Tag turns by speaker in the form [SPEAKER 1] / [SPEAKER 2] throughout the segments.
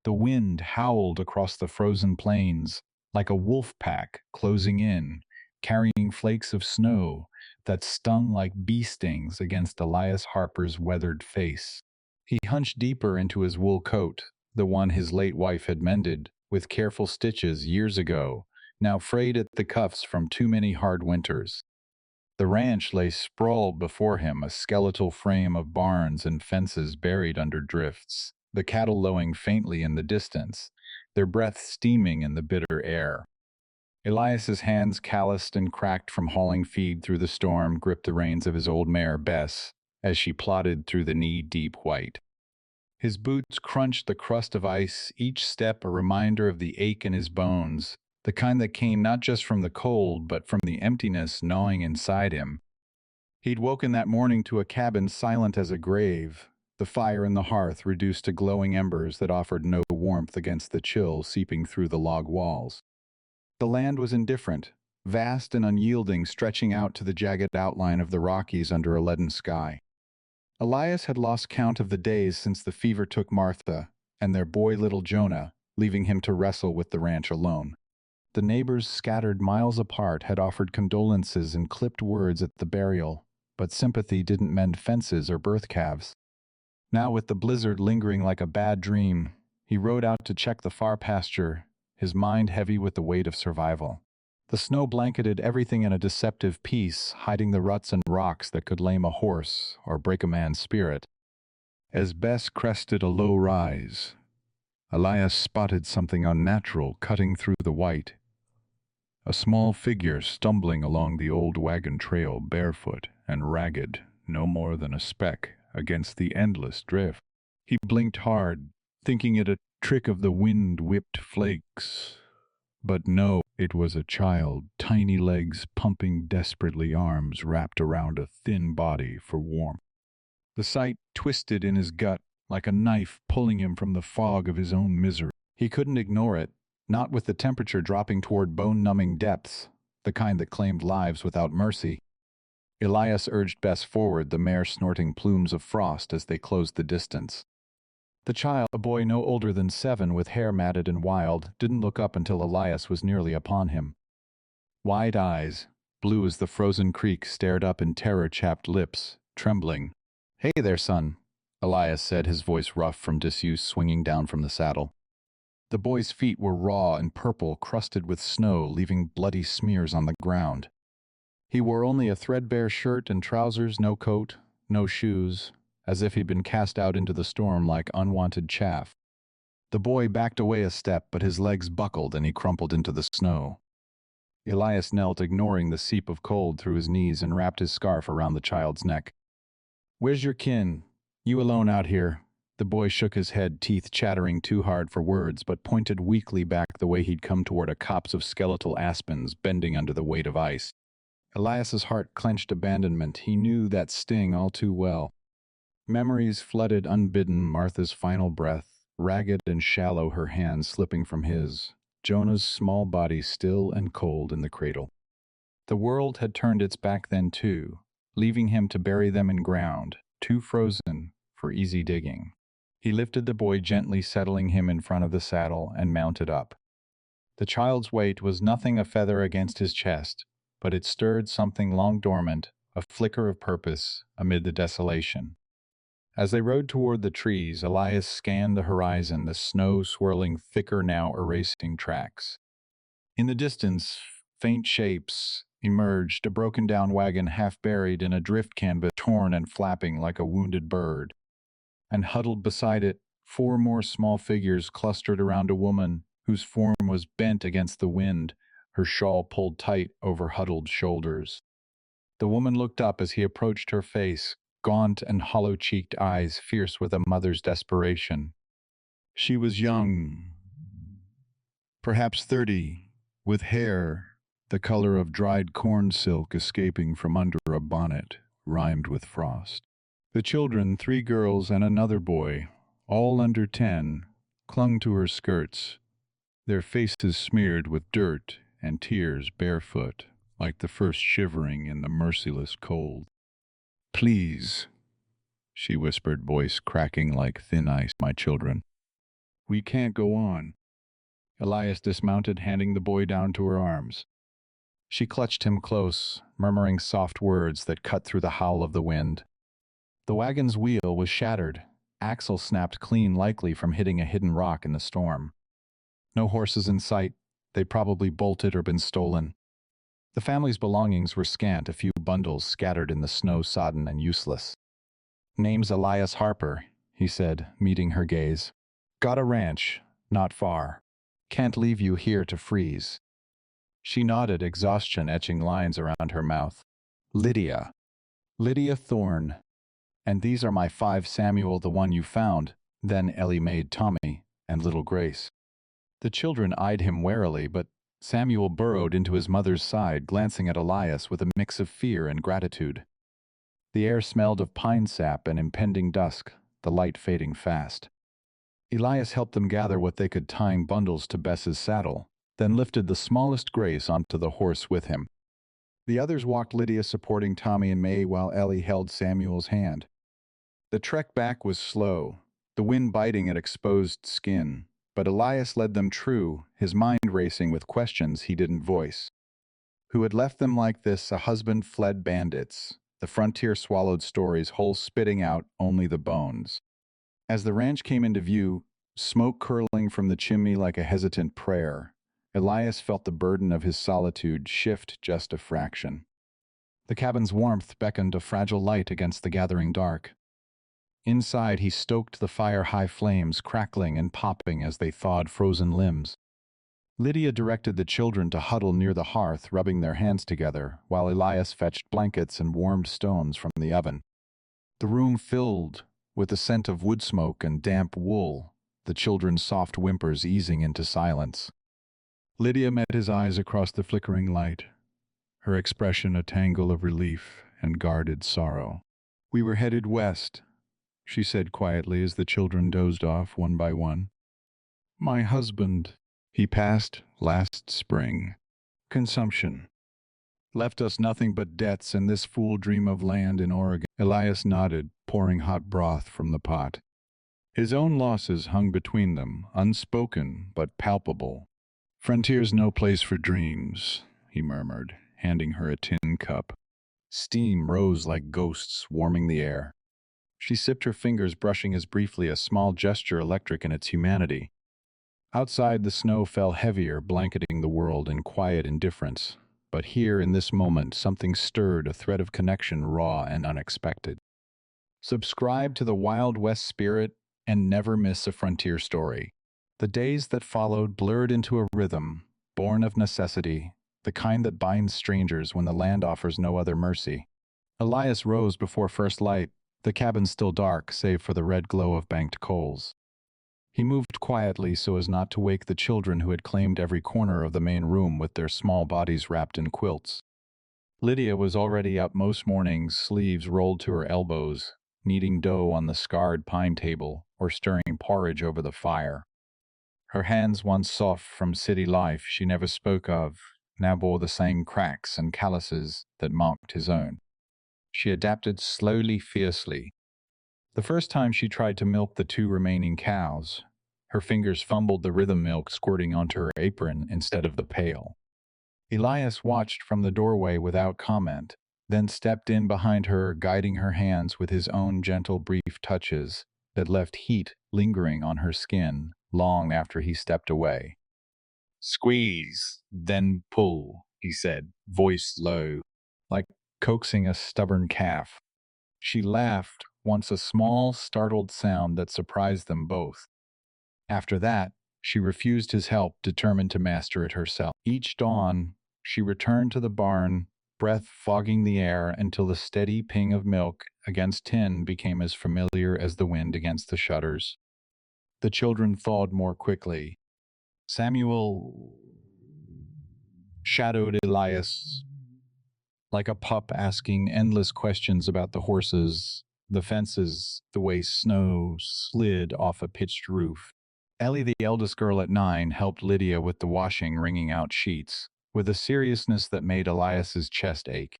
[SPEAKER 1] The wind howled across the frozen plains like a wolf pack closing in, carrying flakes of snow that stung like bee stings against Elias Harper's weathered face. He hunched deeper into his wool coat, the one his late wife had mended, with careful stitches years ago, now frayed at the cuffs from too many hard winters. The ranch lay sprawled before him, a skeletal frame of barns and fences buried under drifts, the cattle lowing faintly in the distance, their breath steaming in the bitter air. Elias's hands, calloused and cracked from hauling feed through the storm, gripped the reins of his old mare, Bess, as she plodded through the knee-deep white. His boots crunched the crust of ice, each step a reminder of the ache in his bones, the kind that came not just from the cold, but from the emptiness gnawing inside him. He'd woken that morning to a cabin silent as a grave, the fire in the hearth reduced to glowing embers that offered no warmth against the chill seeping through the log walls. The land was indifferent, vast and unyielding, stretching out to the jagged outline of the Rockies under a leaden sky. Elias had lost count of the days since the fever took Martha and their boy little Jonah, leaving him to wrestle with the ranch alone. The neighbors scattered miles apart had offered condolences and clipped words at the burial, but sympathy didn't mend fences or birth calves. Now, with the blizzard lingering like a bad dream, he rode out to check the far pasture, his mind heavy with the weight of survival. The snow blanketed everything in a deceptive peace, hiding the ruts and rocks that could lame a horse or break a man's spirit. As Bess crested a low rise, Elias spotted something unnatural cutting through the white. A small figure stumbling along the old wagon trail, barefoot and ragged, no more than a speck against the endless drift. He blinked hard, thinking it a trick of the wind-whipped flakes. But no, it was a child, tiny legs pumping desperately, arms wrapped around a thin body for warmth. The sight twisted in his gut like a knife pulling him from the fog of his own misery. He couldn't ignore it, not with the temperature dropping toward bone-numbing depths, the kind that claimed lives without mercy. Elias urged Bess forward, the mare snorting plumes of frost as they closed the distance. The child, a boy no older than 7 with hair matted and wild, didn't look up until Elias was nearly upon him. Wide eyes, blue as the frozen creek, stared up in terror-chapped lips, trembling. "Hey there, son," Elias said, his voice rough from disuse, swinging down from the saddle. The boy's feet were raw and purple, crusted with snow, leaving bloody smears on the ground. He wore only a threadbare shirt and trousers, no coat, no shoes, as if he'd been cast out into the storm like unwanted chaff. The boy backed away a step, but his legs buckled and he crumpled into the snow. Elias knelt, ignoring the seep of cold through his knees, and wrapped his scarf around the child's neck. "Where's your kin? You alone out here?" The boy shook his head, teeth chattering too hard for words, but pointed weakly back the way he'd come toward a copse of skeletal aspens bending under the weight of ice. Elias's heart clenched abandonment. He knew that sting all too well. Memories flooded unbidden, Martha's final breath, ragged and shallow, her hands slipping from his, Jonah's small body still and cold in the cradle. The world had turned its back then too, leaving him to bury them in ground, too frozen for easy digging. He lifted the boy gently, settling him in front of the saddle, and mounted up. The child's weight was nothing a feather against his chest, but it stirred something long dormant, a flicker of purpose amid the desolation. As they rode toward the trees, Elias scanned the horizon, the snow swirling thicker now, erasing tracks. In the distance, faint shapes emerged, a broken-down wagon half buried in a drift canvas, torn and flapping like a wounded bird. And huddled beside it, 4 more small figures clustered around a woman whose form was bent against the wind, her shawl pulled tight over huddled shoulders. The woman looked up as he approached, her face, gaunt and hollow-cheeked, eyes fierce with a mother's desperation. She was young, perhaps 30, with hair the color of dried corn silk escaping from under a bonnet rimed with frost. The children, 3 girls and another boy, all under 10, clung to her skirts, their faces smeared with dirt and tears, barefoot, like the first shivering in the merciless cold. "Please," she whispered, voice cracking like thin ice, "my children. We can't go on. Elias dismounted, handing the boy down to her arms. She clutched him close, murmuring soft words that cut through the howl of the wind. The wagon's wheel was shattered, axle snapped clean, likely from hitting a hidden rock in the storm. No horses in sight. They'd probably bolted or been stolen. The family's belongings were scant, a few bundles scattered in the snow, sodden and useless. Name's Elias Harper, he said, meeting her gaze. Got a ranch, not far. Can't leave you here to freeze. She nodded, exhaustion etching lines around her mouth. Lydia. Lydia Thorne. And these are my 5, Samuel, the one you found. Then Ellie made Tommy and little Grace. The children eyed him warily, but Samuel burrowed into his mother's side, glancing at Elias with a mix of fear and gratitude. The air smelled of pine sap and impending dusk, the light fading fast. Elias helped them gather what they could, tying bundles to Bess's saddle, then lifted the smallest Grace onto the horse with him. The others walked, Lydia supporting Tommy and May while Ellie held Samuel's hand. The trek back was slow, the wind biting at exposed skin, but Elias led them true, his mind racing with questions he didn't voice. Who had left them like this? A husband fled bandits. The frontier swallowed stories, whole, spitting out only the bones. As the ranch came into view, smoke curling from the chimney like a hesitant prayer, Elias felt the burden of his solitude shift just a fraction. The cabin's warmth beckoned a fragile light against the gathering dark. Inside, he stoked the fire-high flames, crackling and popping as they thawed frozen limbs. Lydia directed the children to huddle near the hearth, rubbing their hands together, while Elias fetched blankets and warmed stones from the oven. The room filled with the scent of wood smoke and damp wool, the children's soft whimpers easing into silence. Lydia met his eyes across the flickering light, her expression a tangle of relief and guarded sorrow. We were headed west, she said quietly as the children dozed off one by one. My husband, he passed last spring. Consumption. Left us nothing but debts and this fool dream of land in Oregon. Elias nodded, pouring hot broth from the pot. His own losses hung between them, unspoken but palpable. Frontier's no place for dreams, he murmured, handing her a tin cup. Steam rose like ghosts, warming the air. She sipped, her fingers brushing as briefly, a small gesture electric in its humanity. Outside, the snow fell heavier, blanketing the world in quiet indifference. But here, in this moment, something stirred, a thread of connection, raw and unexpected. Subscribe to the Wild West spirit and never miss a frontier story. The days that followed blurred into a rhythm, born of necessity, the kind that binds strangers when the land offers no other mercy. Elias rose before first light, the cabin still dark save for the red glow of banked coals. He moved quietly so as not to wake the children who had claimed every corner of the main room with their small bodies wrapped in quilts. Lydia was already up most mornings, sleeves rolled to her elbows, kneading dough on the scarred pine table or stirring porridge over the fire. Her hands, once soft from city life she never spoke of, now bore the same cracks and calluses that marked his own. She adapted slowly, fiercely. The first time she tried to milk the 2 remaining cows, her fingers fumbled, the rhythm milk squirting onto her apron instead of the pail. Elias watched from the doorway without comment, then stepped in behind her, guiding her hands with his own gentle, brief touches that left heat lingering on her skin long after he stepped away. Squeeze, then pull, he said, voice low, like coaxing a stubborn calf. She laughed, once a small, startled sound that surprised them both. After that, she refused his help, determined to master it herself. Each dawn, she returned to the barn, breath fogging the air until the steady ping of milk against tin became as familiar as the wind against the shutters. The children thawed more quickly. Samuel shadowed Elias like a pup, asking endless questions about the horses, the fences, the way snow slid off a pitched roof. Ellie, the eldest girl at 9, helped Lydia with the washing, wringing out sheets, with a seriousness that made Elias's chest ache.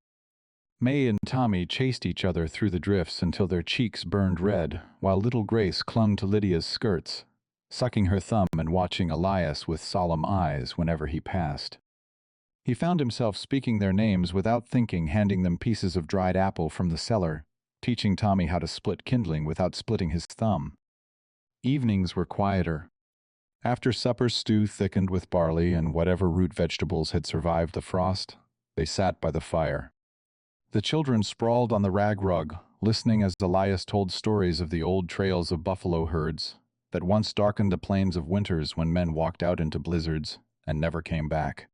[SPEAKER 1] May and Tommy chased each other through the drifts until their cheeks burned red, while little Grace clung to Lydia's skirts, sucking her thumb and watching Elias with solemn eyes whenever he passed. He found himself speaking their names without thinking, handing them pieces of dried apple from the cellar, teaching Tommy how to split kindling without splitting his thumb. Evenings were quieter. After supper's stew thickened with barley and whatever root vegetables had survived the frost, they sat by the fire. The children sprawled on the rag rug, listening as Elias told stories of the old trails of buffalo herds that once darkened the plains of winters when men walked out into blizzards and never came back.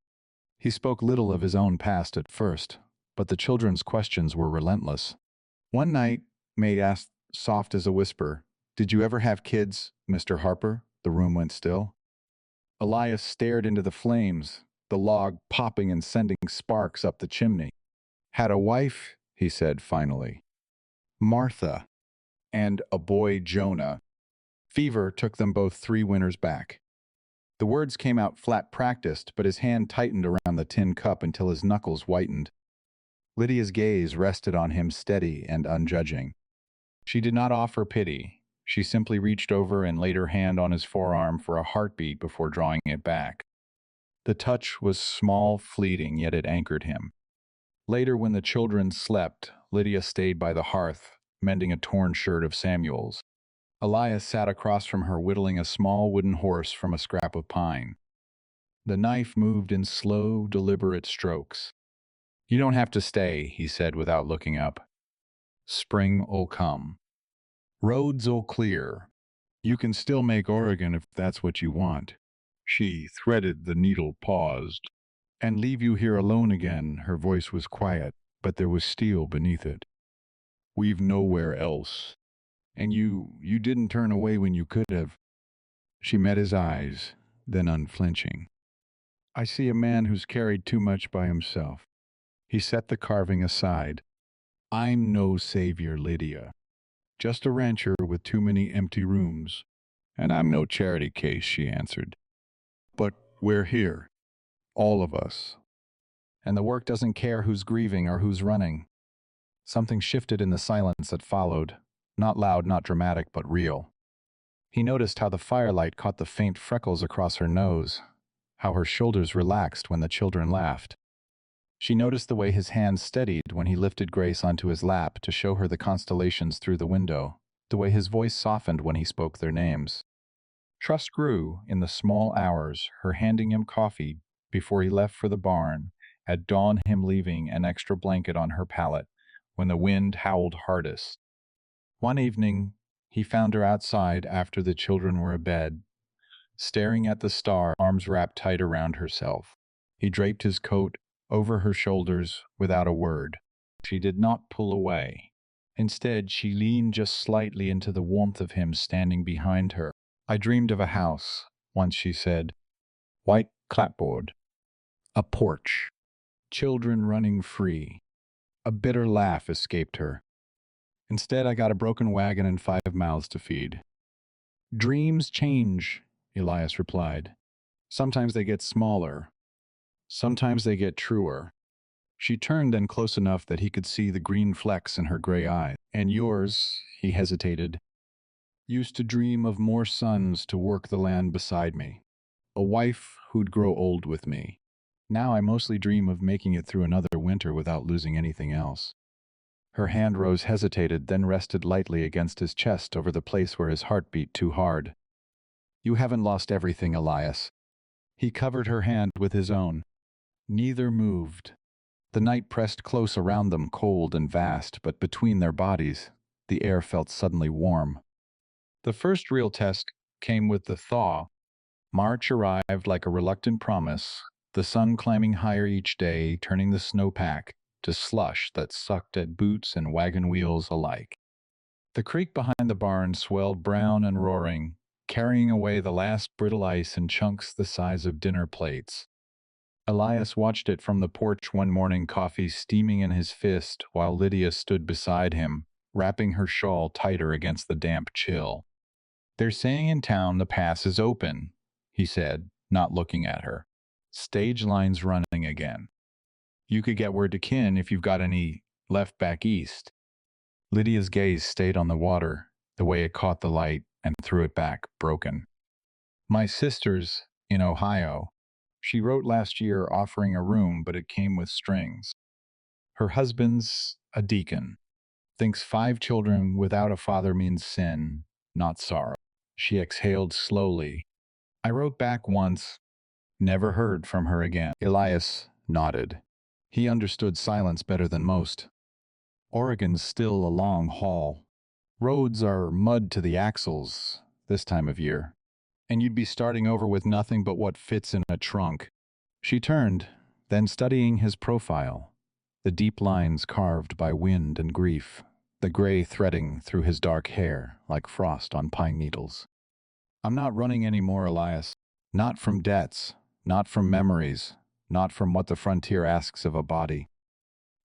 [SPEAKER 1] He spoke little of his own past at first, but the children's questions were relentless. One night, May asked, soft as a whisper, "Did you ever have kids, Mr. Harper?" The room went still. Elias stared into the flames, the log popping and sending sparks up the chimney. "Had a wife," he said finally. "Martha. And a boy, Jonah." Fever took them both 3 winters back. The words came out flat practiced, but his hand tightened around the tin cup until his knuckles whitened. Lydia's gaze rested on him steady and unjudging. She did not offer pity. She simply reached over and laid her hand on his forearm for a heartbeat before drawing it back. The touch was small, fleeting, yet it anchored him. Later, when the children slept, Lydia stayed by the hearth, mending a torn shirt of Samuel's. Elias sat across from her, whittling a small wooden horse from a scrap of pine. The knife moved in slow, deliberate strokes. "You don't have to stay," he said without looking up. "Spring'll come. Roads'll clear. You can still make Oregon if that's what you want." She threaded the needle, paused. "And leave you here alone again." Her voice was quiet, but there was steel beneath it. "We've nowhere else. And you didn't turn away when you could have." She met his eyes, then unflinching. "I see a man who's carried too much by himself." He set the carving aside. "I'm no savior, Lydia. Just a rancher with too many empty rooms." "And I'm no charity case," she answered. "But we're here. All of us. And the work doesn't care who's grieving or who's running." Something shifted in the silence that followed. Not loud, not dramatic, but real. He noticed how the firelight caught the faint freckles across her nose, how her shoulders relaxed when the children laughed. She noticed the way his hand steadied when he lifted Grace onto his lap to show her the constellations through the window, the way his voice softened when he spoke their names. Trust grew in the small hours, her handing him coffee before he left for the barn, at dawn him leaving an extra blanket on her pallet when the wind howled hardest. One evening, he found her outside after the children were abed, staring at the star, arms wrapped tight around herself. He draped his coat over her shoulders without a word. She did not pull away. Instead, she leaned just slightly into the warmth of him standing behind her. "I dreamed of a house," once she said. "White clapboard. A porch. Children running free." A bitter laugh escaped her. "Instead, I got a broken wagon and 5 mouths to feed." "Dreams change," Elias replied. "Sometimes they get smaller. Sometimes they get truer." She turned then close enough that he could see the green flecks in her gray eyes. "And yours," he hesitated, "used to dream of more sons to work the land beside me. A wife who'd grow old with me. Now I mostly dream of making it through another winter without losing anything else." Her hand rose, hesitated, then rested lightly against his chest over the place where his heart beat too hard. "You haven't lost everything, Elias." He covered her hand with his own. Neither moved. The night pressed close around them, cold and vast, but between their bodies, the air felt suddenly warm. The first real test came with the thaw. March arrived like a reluctant promise, the sun climbing higher each day, turning the snowpack to slush that sucked at boots and wagon wheels alike. The creek behind the barn swelled brown and roaring, carrying away the last brittle ice in chunks the size of dinner plates. Elias watched it from the porch one morning, coffee steaming in his fist, while Lydia stood beside him, wrapping her shawl tighter against the damp chill. "They're saying in town the pass is open," he said, not looking at her. "Stage lines running again. You could get word to kin if you've got any left back east." Lydia's gaze stayed on the water, the way it caught the light and threw it back, broken. My sister's in Ohio. She wrote last year offering a room, but it came with strings. Her husband's a deacon. Thinks 5 children without a father means sin, not sorrow. She exhaled slowly. I wrote back once, never heard from her again. Elias nodded. He understood silence better than most. Oregon's still a long haul. Roads are mud to the axles this time of year, and you'd be starting over with nothing but what fits in a trunk. She turned, then studying his profile, the deep lines carved by wind and grief, the gray threading through his dark hair like frost on pine needles. I'm not running anymore, Elias. Not from debts, not from memories, not from what the frontier asks of a body.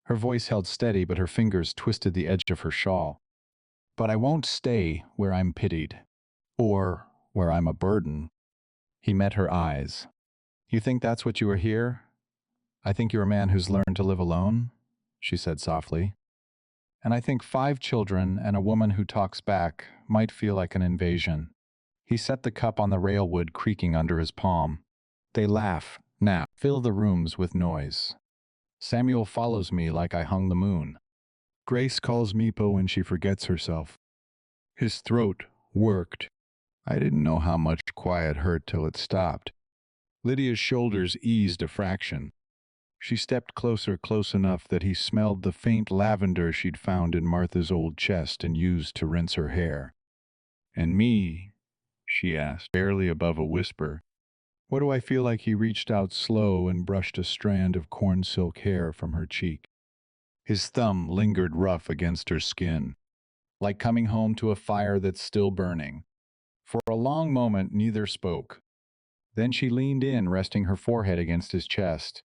[SPEAKER 1] Her voice held steady, but her fingers twisted the edge of her shawl. But I won't stay where I'm pitied, or where I'm a burden. He met her eyes. You think that's what you are here? I think you're a man who's learned to live alone, she said softly. And I think 5 children and a woman who talks back might feel like an invasion. He set the cup on the railwood creaking under his palm. They laugh, now, fill the rooms with noise. Samuel follows me like I hung the moon. Grace calls me Po when she forgets herself. His throat worked. I didn't know how much quiet hurt till it stopped. Lydia's shoulders eased a fraction. She stepped closer, close enough that he smelled the faint lavender she'd found in Martha's old chest and used to rinse her hair. And me? She asked, barely above a whisper. What do I feel like? He reached out slow and brushed a strand of corn silk hair from her cheek. His thumb lingered rough against her skin, like coming home to a fire that's still burning. For a long moment, neither spoke. Then she leaned in, resting her forehead against his chest.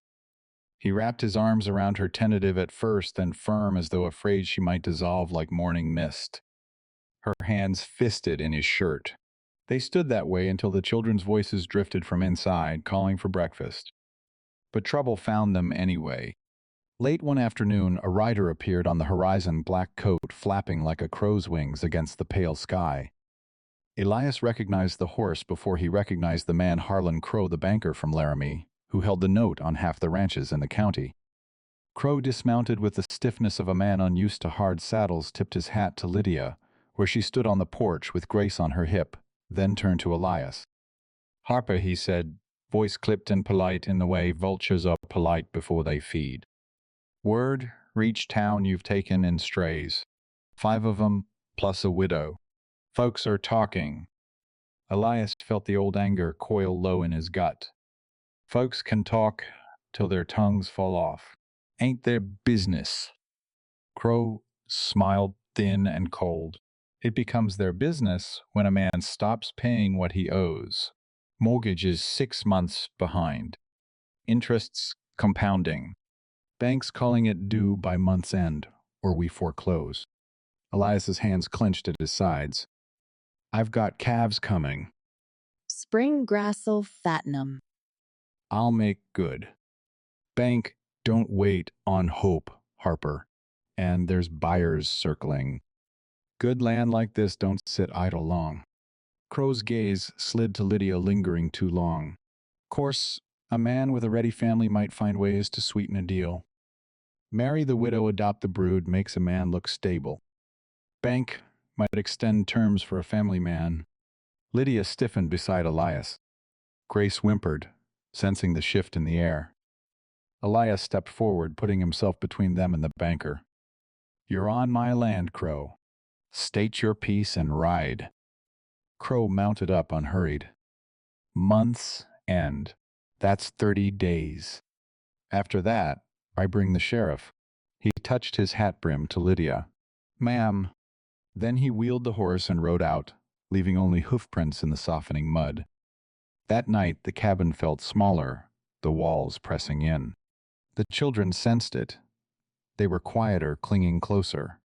[SPEAKER 1] He wrapped his arms around her, tentative at first, then firm as though afraid she might dissolve like morning mist. Her hands fisted in his shirt. They stood that way until the children's voices drifted from inside, calling for breakfast. But trouble found them anyway. Late one afternoon, a rider appeared on the horizon, black coat flapping like a crow's wings against the pale sky. Elias recognized the horse before he recognized the man, Harlan Crow, the banker from Laramie, who held the note on half the ranches in the county. Crow dismounted with the stiffness of a man unused to hard saddles, tipped his hat to Lydia, where she stood on the porch with Grace on her hip, then turned to Elias. Harper, he said, voice clipped and polite in the way vultures are polite before they feed. Word, reach town you've taken in strays. 5 of them, plus a widow. Folks are talking. Elias felt the old anger coil low in his gut. Folks can talk till their tongues fall off. Ain't their business. Crow smiled thin and cold. It becomes their business when a man stops paying what he owes. Mortgage is 6 months behind. Interests compounding. Banks calling it due by month's end, or we foreclose. Elias's hands clenched at his sides. I've got calves coming.
[SPEAKER 2] Spring grass'll fatten 'em.
[SPEAKER 1] I'll make good. Bank, don't wait on hope, Harper. And there's buyers circling. Good land like this don't sit idle long. Crow's gaze slid to Lydia, lingering too long. Course, a man with a ready family might find ways to sweeten a deal. Marry the widow, adopt the brood, makes a man look stable. Bank might extend terms for a family man. Lydia stiffened beside Elias. Grace whimpered, sensing the shift in the air. Elias stepped forward, putting himself between them and the banker. You're on my land, Crow. State your piece and ride. Crow mounted up unhurried. Month's end. That's 30 days. After that, I bring the sheriff. He touched his hat brim to Lydia. Ma'am. Then he wheeled the horse and rode out, leaving only hoofprints in the softening mud. That night, the cabin felt smaller, the walls pressing in. The children sensed it. They were quieter, clinging closer.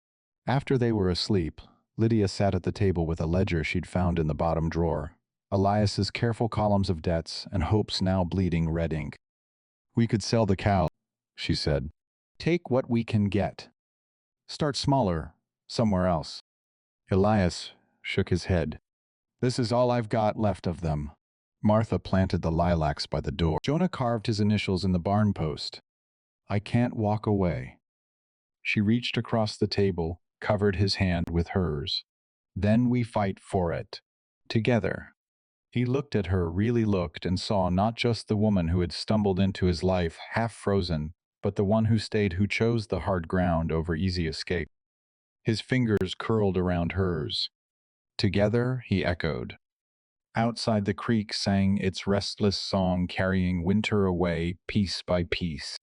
[SPEAKER 1] After they were asleep, Lydia sat at the table with a ledger she'd found in the bottom drawer, Elias's careful columns of debts and hopes now bleeding red ink. We could sell the cow, she said. Take what we can get. Start smaller, somewhere else. Elias shook his head. This is all I've got left of them. Martha planted the lilacs by the door. Jonah carved his initials in the barn post. I can't walk away. She reached across the table, covered his hand with hers. Then we fight for it. Together. He looked at her, really looked, and saw not just the woman who had stumbled into his life, half frozen, but the one who stayed, who chose the hard ground over easy escape. His fingers curled around hers. Together, he echoed. Outside the creek sang its restless song, carrying winter away piece by piece.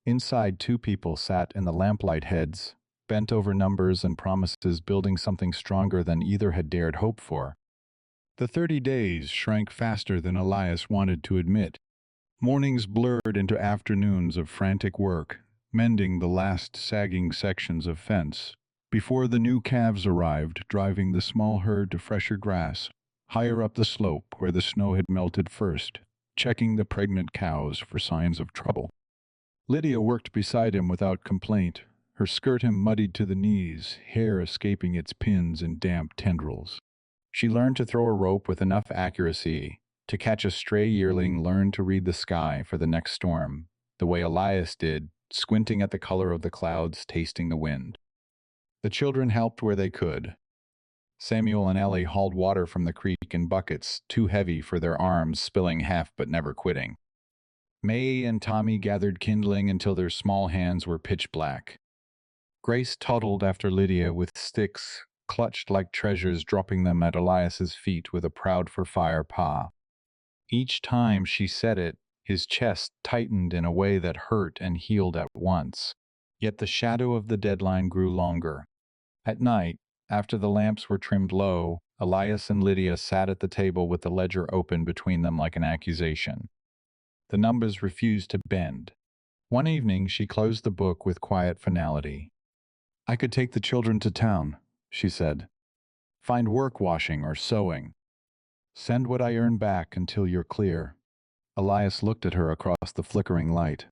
[SPEAKER 1] Inside, two people sat in the lamplight, heads bent over numbers and promises, building something stronger than either had dared hope for. The 30 days shrank faster than Elias wanted to admit. Mornings blurred into afternoons of frantic work, mending the last sagging sections of fence, before the new calves arrived, driving the small herd to fresher grass, higher up the slope where the snow had melted first, checking the pregnant cows for signs of trouble. Lydia worked beside him without complaint, her skirt muddied to the knees, hair escaping its pins and damp tendrils. She learned to throw a rope with enough accuracy to catch a stray yearling, learned to read the sky for the next storm, the way Elias did, squinting at the color of the clouds, tasting the wind. The children helped where they could. Samuel and Ellie hauled water from the creek in buckets, too heavy for their arms, spilling half but never quitting. May and Tommy gathered kindling until their small hands were pitch black. Grace toddled after Lydia with sticks, clutched like treasures, dropping them at Elias's feet with a proud-for-fire paw. Each time she said it, his chest tightened in a way that hurt and healed at once. Yet the shadow of the deadline grew longer. At night, after the lamps were trimmed low, Elias and Lydia sat at the table with the ledger open between them like an accusation. The numbers refused to bend. One evening she closed the book with quiet finality. I could take the children to town, she said. Find work washing or sewing. Send what I earn back until you're clear. Elias looked at her across the flickering light.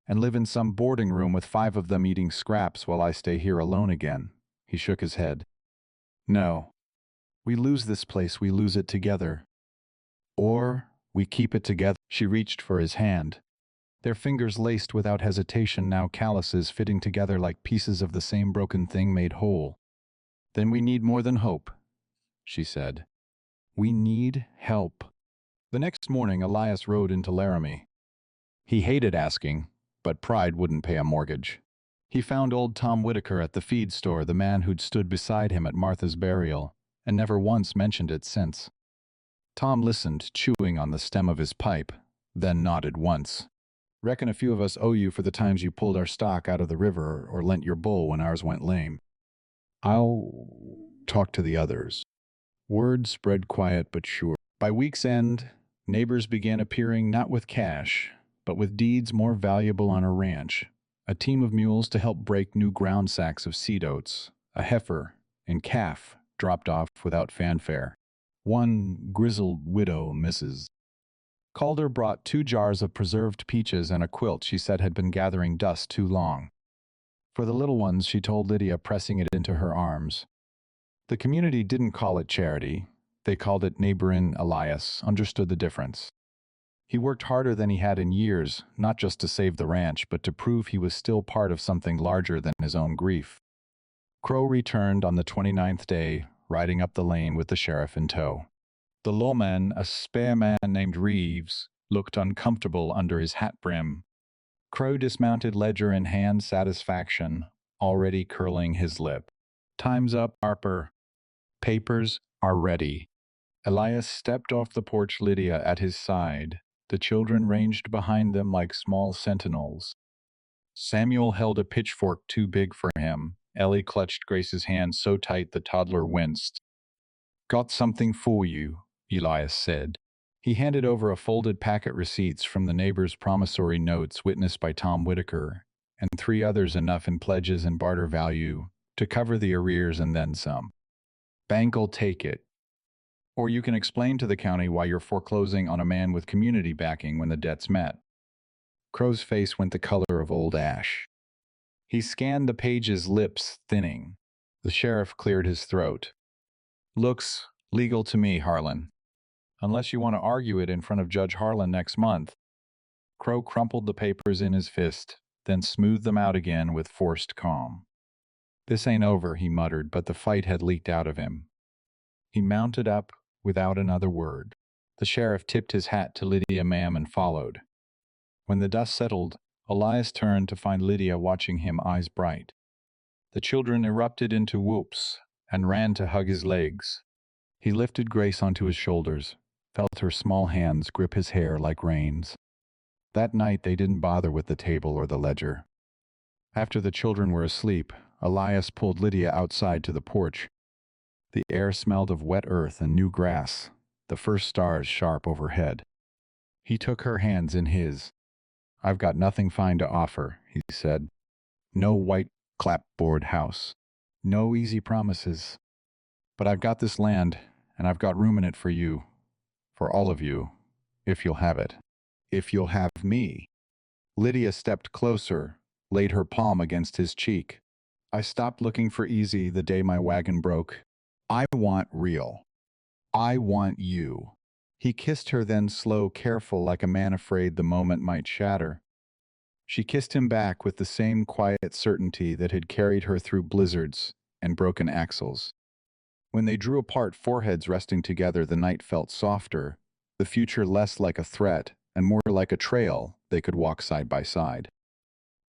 [SPEAKER 1] And live in some boarding room with 5 of them eating scraps while I stay here alone again. He shook his head. No. We lose this place, we lose it together. Or we keep it together. She reached for his hand. Their fingers laced without hesitation, now calluses fitting together like pieces of the same broken thing made whole. Then we need more than hope, she said. We need help. The next morning, Elias rode into Laramie. He hated asking, but pride wouldn't pay a mortgage. He found old Tom Whitaker at the feed store, the man who'd stood beside him at Martha's burial, and never once mentioned it since. Tom listened, chewing on the stem of his pipe, then nodded once. Reckon a few of us owe you for the times you pulled our stock out of the river or lent your bull when ours went lame. I'll talk to the others. Word spread quiet but sure. By week's end, neighbors began appearing not with cash, but with deeds more valuable on a ranch. A team of mules to help break new ground sacks of seed oats, a heifer and calf dropped off without fanfare. One grizzled widow, Mrs. Calder, brought 2 jars of preserved peaches and a quilt she said had been gathering dust too long. For the little ones, she told Lydia, pressing it into her arms. The community didn't call it charity. They called it neighborin'. Elias understood the difference. He worked harder than he had in years, not just to save the ranch, but to prove he was still part of something larger than his own grief. Crow returned on the 29th day, riding up the lane with the sheriff in tow. The lawman, a spare man named Reeves, looked uncomfortable under his hat brim. Crow dismounted, ledger in hand, satisfaction already curling his lip. Time's up, Harper. Papers are ready. Elias stepped off the porch, Lydia at his side. The children ranged behind them like small sentinels. Samuel held a pitchfork too big for him. Ellie clutched Grace's hand so tight the toddler winced. Got something for you, Elias said. He handed over a folded packet receipts from the neighbor's promissory notes witnessed by Tom Whitaker, and 3 others, enough in pledges and barter value to cover the arrears and then some. Bank'll take it. Or you can explain to the county why you're foreclosing on a man with community backing when the debt's met. Crow's face went the color of old ash. He scanned the pages, lips thinning. The sheriff cleared his throat. Looks legal to me, Harlan. unless you want to argue it in front of Judge Harlan next month. Crow crumpled the papers in his fist, then smoothed them out again with forced calm. This ain't over, he muttered, but the fight had leaked out of him. He mounted up without another word. The sheriff tipped his hat to Lydia Ma'am and followed. When the dust settled, Elias turned to find Lydia watching him, eyes bright. The children erupted into whoops and ran to hug his legs. He lifted Grace onto his shoulders, felt her small hands grip his hair like reins. That night they didn't bother with the table or the ledger. After the children were asleep, Elias pulled Lydia outside to the porch. The air smelled of wet earth and new grass, the first stars sharp overhead. He took her hands in his. "I've got nothing fine to offer," he said. "No white clapboard house. No easy promises. But I've got this land, and I've got room in it for you. For all of you. If you'll have it. If you'll have me." Lydia stepped closer, laid her palm against his cheek. "I stopped looking for easy the day my wagon broke. I want real. I want you." He kissed her, then slow, careful, like a man afraid the moment might shatter. She kissed him back with the same quiet certainty that had carried her through blizzards and broken axles. When they drew apart, foreheads resting together, the night felt softer, the future less like a threat and more like a trail they could walk side by side.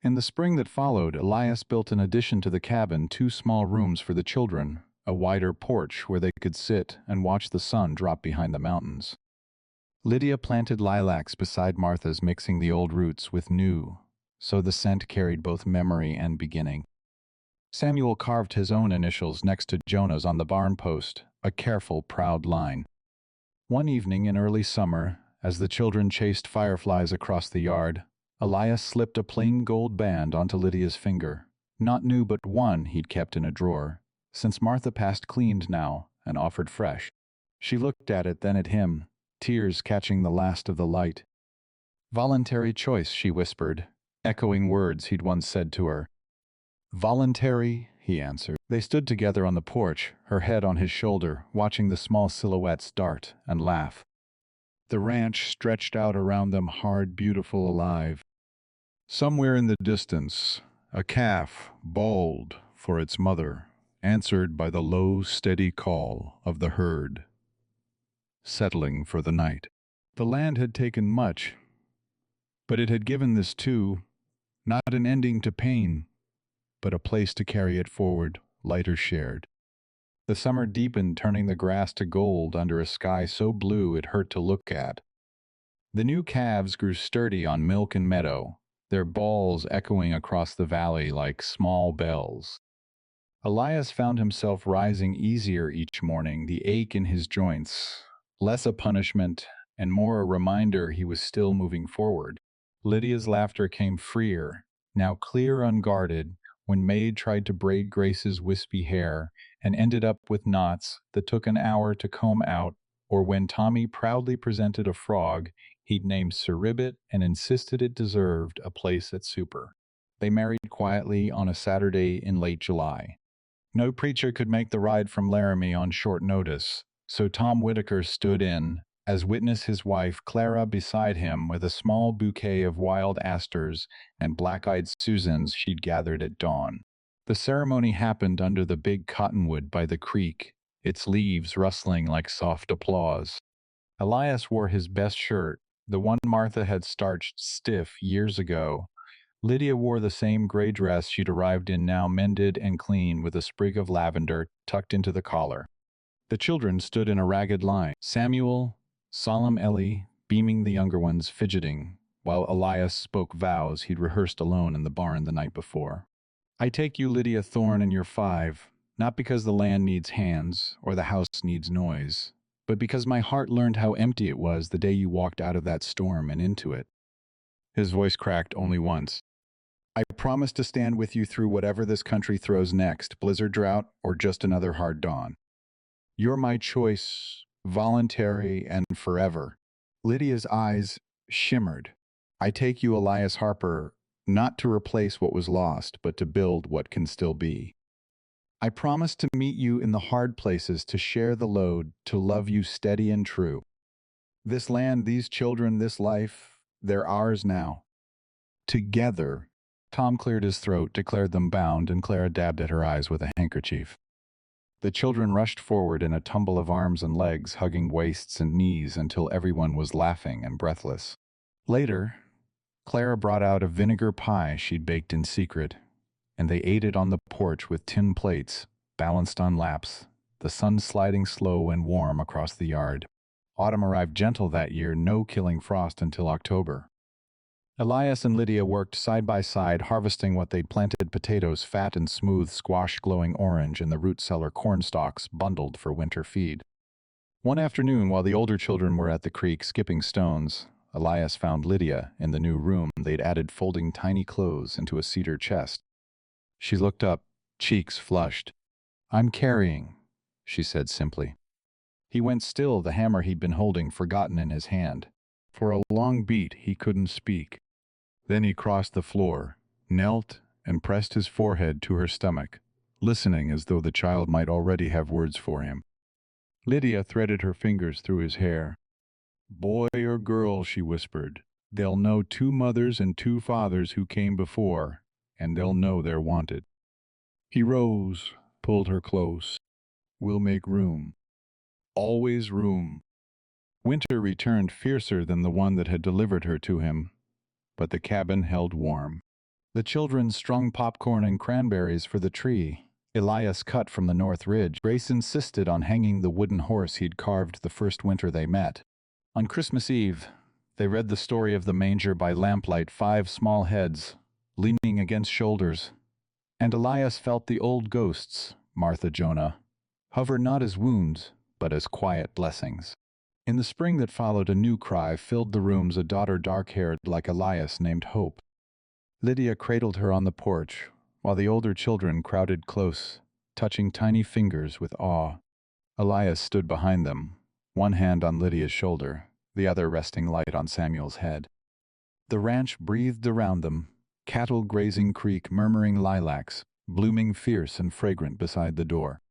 [SPEAKER 1] In the spring that followed, Elias built an addition to the cabin, 2 small rooms for the children, a wider porch where they could sit and watch the sun drop behind the mountains. Lydia planted lilacs beside Martha's, mixing the old roots with new, so the scent carried both memory and beginning. Samuel carved his own initials next to Jonah's on the barn post, a careful, proud line. One evening in early summer, as the children chased fireflies across the yard, Elias slipped a plain gold band onto Lydia's finger. Not new, but one he'd kept in a drawer, since Martha passed cleaned now and offered fresh. She looked at it, then at him, tears catching the last of the light. "Voluntary choice," she whispered, echoing words he'd once said to her. "Voluntary," he answered. They stood together on the porch, her head on his shoulder, watching the small silhouettes dart and laugh. The ranch stretched out around them, hard, beautiful, alive. Somewhere in the distance, a calf bawled for its mother, answered by the low, steady call of the herd, settling for the night. The land had taken much, but it had given this too, not an ending to pain, but a place to carry it forward, lighter shared. The summer deepened, turning the grass to gold under a sky so blue it hurt to look at. The new calves grew sturdy on milk and meadow, their bawls echoing across the valley like small bells. Elias found himself rising easier each morning, the ache in his joints, less a punishment and more a reminder he was still moving forward. Lydia's laughter came freer, now clear, unguarded, when Maid tried to braid Grace's wispy hair and ended up with knots that took an hour to comb out, or when Tommy proudly presented a frog he'd named Sir Ribbit and insisted it deserved a place at supper. They married quietly on a Saturday in late July. No preacher could make the ride from Laramie on short notice, so Tom Whitaker stood in, as witness his wife Clara beside him with a small bouquet of wild asters and black-eyed Susans she'd gathered at dawn. The ceremony happened under the big cottonwood by the creek, its leaves rustling like soft applause. Elias wore his best shirt, the one Martha had starched stiff years ago. Lydia wore the same gray dress she'd arrived in, now mended and clean, with a sprig of lavender tucked into the collar. The children stood in a ragged line, Samuel, solemn Ellie, beaming, the younger ones fidgeting, while Elias spoke vows he'd rehearsed alone in the barn the night before. "I take you, Lydia Thorne, and you're 5, not because the land needs hands or the house needs noise, but because my heart learned how empty it was the day you walked out of that storm and into it." His voice cracked only once. "I promise to stand with you through whatever this country throws next, blizzard, drought, or just another hard dawn. You're my choice, voluntary and forever." Lydia's eyes shimmered. "I take you, Elias Harper, not to replace what was lost, but to build what can still be. I promise to meet you in the hard places, to share the load, to love you steady and true." This land, these children, this life, they're ours now. Together. Tom cleared his throat, declared them bound, and Clara dabbed at her eyes with a handkerchief. The children rushed forward in a tumble of arms and legs, hugging waists and knees until everyone was laughing and breathless. Later, Clara brought out a vinegar pie she'd baked in secret, and they ate it on the porch with tin plates, balanced on laps, the sun sliding slow and warm across the yard. Autumn arrived gentle that year, no killing frost until October. Elias and Lydia worked side by side, harvesting what they'd planted: potatoes, fat and smooth, squash glowing orange, and the root cellar corn stalks bundled for winter feed. One afternoon, while the older children were at the creek skipping stones, Elias found Lydia in the new room they'd added, folding tiny clothes into a cedar chest. She looked up, cheeks flushed. "I'm carrying," she said simply. He went still, the hammer he'd been holding forgotten in his hand. For a long beat he couldn't speak. Then he crossed the floor, knelt, and pressed his forehead to her stomach, listening as though the child might already have words for him. Lydia threaded her fingers through his hair. "Boy or girl," she whispered, "they'll know 2 mothers and 2 fathers who came before, and they'll know they're wanted." He rose, pulled her close. "We'll make room. Always room." Winter returned, fiercer than the one that had delivered her to him, but the cabin held warm. The children strung popcorn and cranberries for the tree Elias cut from the north ridge. Grace insisted on hanging the wooden horse he'd carved the first winter they met. On Christmas Eve, they read the story of the manger by lamplight, 5 small heads, leaning against shoulders. And Elias felt the old ghosts, Martha Jonah, hover not as wounds, but as quiet blessings. In the spring that followed, a new cry filled the rooms, a daughter dark-haired like Elias named Hope. Lydia cradled her on the porch, while the older children crowded close, touching tiny fingers with awe. Elias stood behind them, one hand on Lydia's shoulder, the other resting light on Samuel's head. The ranch breathed around them, cattle grazing creek, murmuring lilacs, blooming fierce and fragrant beside the door.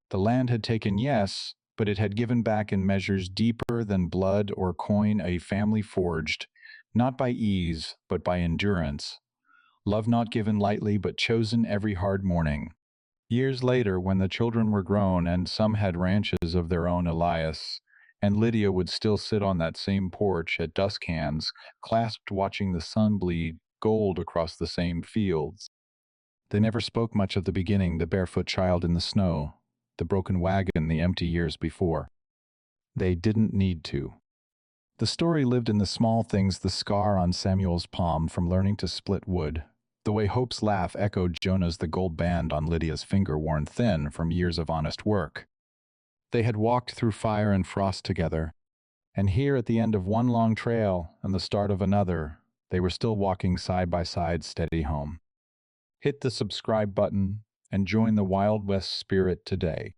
[SPEAKER 1] The land had taken, yes, but it had given back in measures deeper than blood or coin, a family forged, not by ease, but by endurance. Love not given lightly, but chosen every hard morning. Years later, when the children were grown and some had ranches of their own, Elias and Lydia would still sit on that same porch at dusk, hands clasped, watching the sun bleed gold across the same fields. They never spoke much of the beginning, the barefoot child in the snow, the broken wagon, the empty years before. They didn't need to. The story lived in the small things: the scar on Samuel's palm from learning to split wood, the way Hope's laugh echoed Jonah's, the gold band on Lydia's finger worn thin from years of honest work. They had walked through fire and frost together, and here at the end of one long trail and the start of another, they were still walking side by side, steady home. Hit the subscribe button and join the Wild West spirit today.